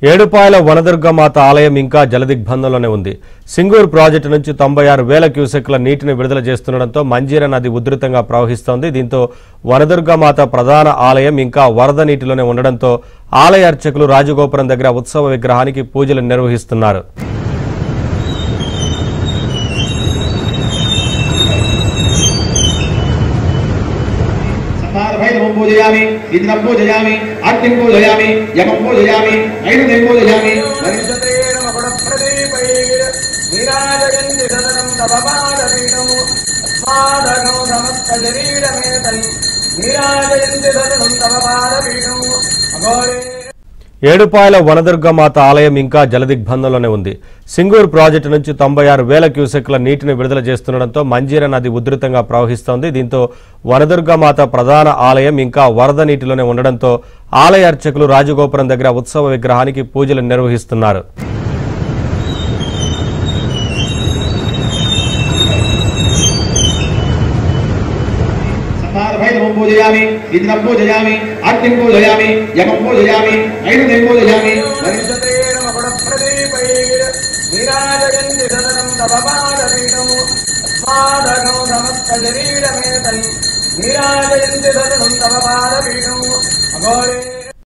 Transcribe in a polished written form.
ఏడుపాయల వనదుర్గమాత ఆలయం ఇంకా జలదిగ్బంధంలోనే ఉంది. సింగూరు ప్రాజెక్టు నుంచి 96,000 క్యూసెక్ల నీటిని విడుదల చేస్తుండటంతో మంజీర నది ఉధృతంగా ప్రవహిస్తోంది. దీంతో వనదుర్గమాత ప్రధాన ఆలయం ఇంకా వరద నీటిలోనే ఉండడంతో ఆలయ అర్చకులు రాజగోపురం దగ్గర ఉత్సవ విగ్రహానికి పూజలు నిర్వహిస్తున్నారు. पूजयामि इंद्रं पूजयामि अग्निं पूजयामि यमं पूजयामि नैवेद्यं पूजयामि वरिष्ठतेन मकुटप्रदीपैर् नीराजयन्ति सततं तव पादपीठम् अस्मादघं समस्तशरीरमेतन् नीराजयन्ति सततं तव पादपीठम् अघोरे ఏడుపాయల వనదుర్గమాత ఆలయం ఇంకా జలదిగ్బంధంలోనే ఉంది. సింగూరు ప్రాజెక్టు నుంచి 96,000 క్యూసెక్ల నీటిని విడుదల చేస్తుండటంతో మంజీర నది ఉధృతంగా ప్రవహిస్తోంది. దీంతో వనదుర్గమాత ప్రధాన ఆలయం ఇంకా వరద నీటిలోనే ఉండడంతో ఆలయ అర్చకులు రాజగోపురం దగ్గర ఉత్సవ విగ్రహానికి పూజలు నిర్వహిస్తున్నారు. पूजयामि इंद्रं पूजयामि अग्निं पूजयामि यमं पूजयामि नैवेद्यं पूजयामि वरिष्ठतेन मकुटप्रदीपैर् नीराजयन्ति सततं तव पादपीठम् अस्मादघं समस्तशरीरमेतन् नीराजयन्ति सततं तव पादपीठम् अघोरे